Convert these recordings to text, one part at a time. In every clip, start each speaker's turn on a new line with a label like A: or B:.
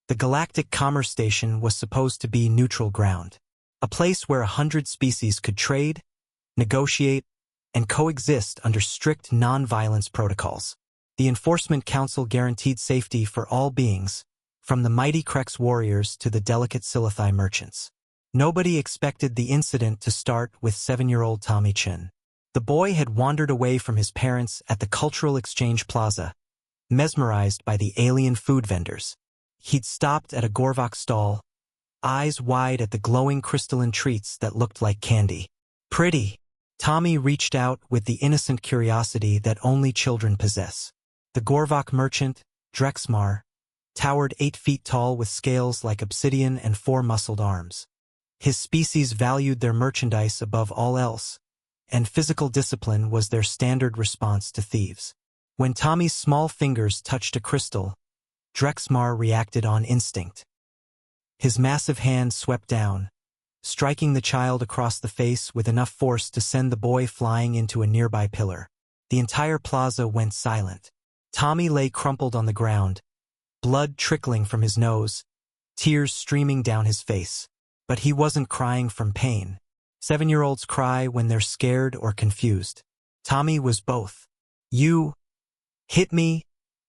A: The Galactic Commerce Station was supposed to be neutral ground, a place where 100 species could trade, negotiate, and coexist under strict non-violence protocols. The Enforcement Council guaranteed safety for all beings, from the mighty Krex warriors to the delicate Silithai merchants. Nobody expected the incident to start with 7-year-old Tommy Chin. The boy had wandered away from his parents at the Cultural Exchange Plaza, mesmerized by the alien food vendors. He'd stopped at a Gorvok stall, eyes wide at the glowing crystalline treats that looked like candy. Pretty. Tommy reached out with the innocent curiosity that only children possess. The Gorvok merchant, Drexmar, towered 8 feet tall with scales like obsidian and 4 muscled arms. His species valued their merchandise above all else, and physical discipline was their standard response to thieves. When Tommy's small fingers touched a crystal, Drexmar reacted on instinct. His massive hand swept down, striking the child across the face with enough force to send the boy flying into a nearby pillar. The entire plaza went silent. Tommy lay crumpled on the ground, blood trickling from his nose, tears streaming down his face. But he wasn't crying from pain. 7-year-olds cry when they're scared or confused. Tommy was both. "You hit me,"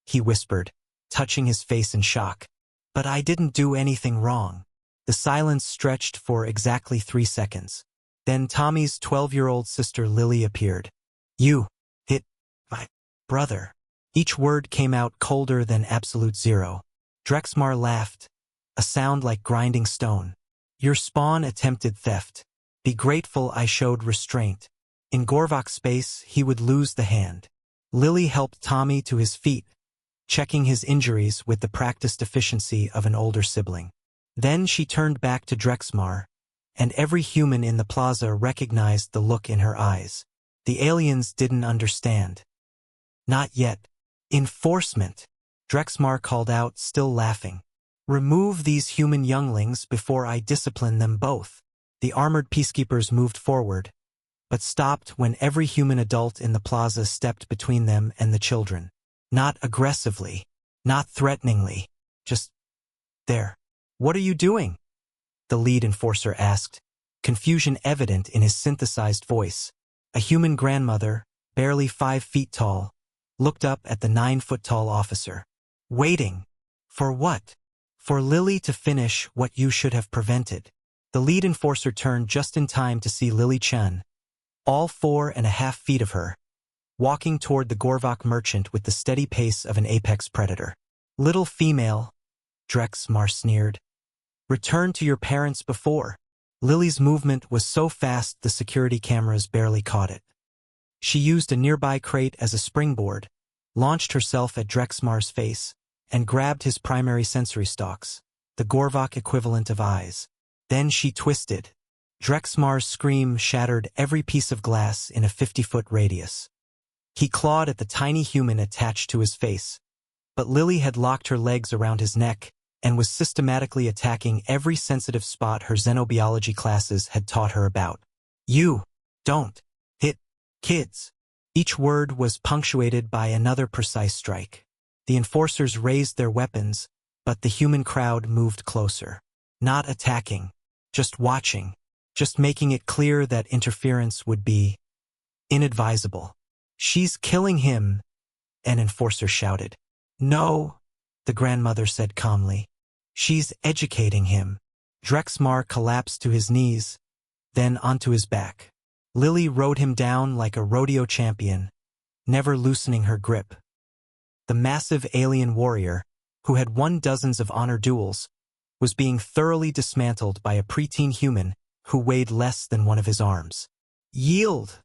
A: he whispered, touching his face in shock. "But I didn't do anything wrong." The silence stretched for exactly 3 seconds. Then Tommy's 12-year-old sister Lily appeared. "You hit my brother." Each word came out colder than absolute zero. Drexmar laughed, a sound like grinding stone. "Your spawn attempted theft. Be grateful I showed restraint." In Gorvok space, he would lose the hand. Lily helped Tommy to his feet, checking his injuries with the practiced efficiency of an older sibling. Then she turned back to Drexmar, and every human in the plaza recognized the look in her eyes. The aliens didn't understand. "Not yet." "Enforcement," Drexmar called out, still laughing. "Remove these human younglings before I discipline them both." The armored peacekeepers moved forward, but stopped when every human adult in the plaza stepped between them and the children. Not aggressively, not threateningly, just there. "What are you doing?" the lead enforcer asked, confusion evident in his synthesized voice. A human grandmother, barely 5 feet tall, looked up at the 9-foot-tall officer. "Waiting. For what?" "For Lily to finish what you should have prevented." The lead enforcer turned just in time to see Lily Chen, all 4.5 feet of her, walking toward the Gorvok merchant with the steady pace of an apex predator. "Little female," Drexmar sneered. "Return to your parents before." Lily's movement was so fast the security cameras barely caught it. She used a nearby crate as a springboard, launched herself at Drexmar's face, and grabbed his primary sensory stalks, the Gorvok equivalent of eyes. Then she twisted. Drexmar's scream shattered every piece of glass in a 50-foot radius. He clawed at the tiny human attached to his face, but Lily had locked her legs around his neck and was systematically attacking every sensitive spot her xenobiology classes had taught her about. "You don't hit kids." Each word was punctuated by another precise strike. The enforcers raised their weapons, but the human crowd moved closer. Not attacking, just watching, just making it clear that interference would be inadvisable. "She's killing him," an enforcer shouted. "No," the grandmother said calmly. "She's educating him." Drexmar collapsed to his knees, then onto his back. Lily rode him down like a rodeo champion, never loosening her grip. The massive alien warrior, who had won dozens of honor duels, was being thoroughly dismantled by a preteen human who weighed less than one of his arms. "Yield,"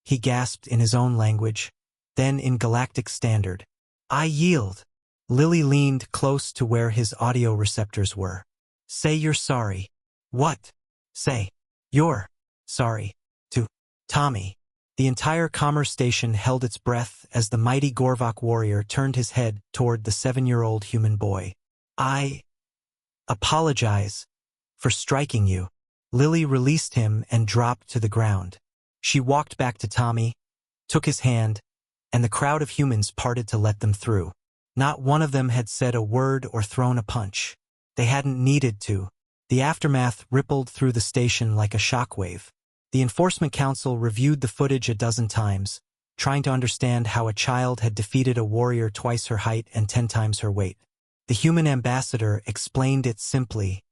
A: he gasped in his own language, then in Galactic Standard. "I yield." Lily leaned close to where his audio receptors were. "Say you're sorry." "What?" "Say you're sorry to Tommy." The entire commerce station held its breath as the mighty Gorvok warrior turned his head toward the 7-year-old human boy. "I apologize for striking you." Lily released him and dropped to the ground. She walked back to Tommy, took his hand, and the crowd of humans parted to let them through. Not one of them had said a word or thrown a punch. They hadn't needed to. The aftermath rippled through the station like a shockwave. The Enforcement Council reviewed the footage a dozen times, trying to understand how a child had defeated a warrior twice her height and 10 times her weight. The human ambassador explained it simply.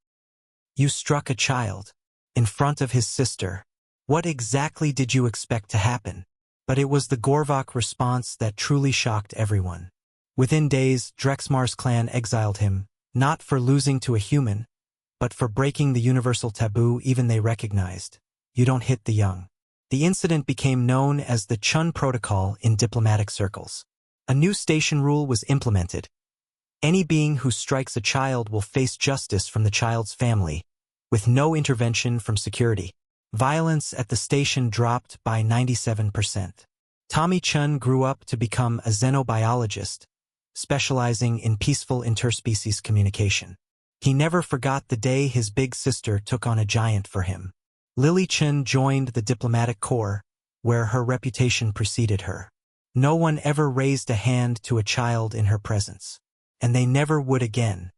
A: You struck a child. In front of his sister. What exactly did you expect to happen? But it was the Gorvok response that truly shocked everyone. Within days, Drexmar's clan exiled him, not for losing to a human, but for breaking the universal taboo even they recognized. You don't hit the young. The incident became known as the Chun Protocol in diplomatic circles. A new station rule was implemented. Any being who strikes a child will face justice from the child's family, with no intervention from security. Violence at the station dropped by 97%. Tommy Chun grew up to become a xenobiologist, specializing in peaceful interspecies communication. He never forgot the day his big sister took on a giant for him. Lily Chun joined the diplomatic corps, where her reputation preceded her. No one ever raised a hand to a child in her presence. And they never would again.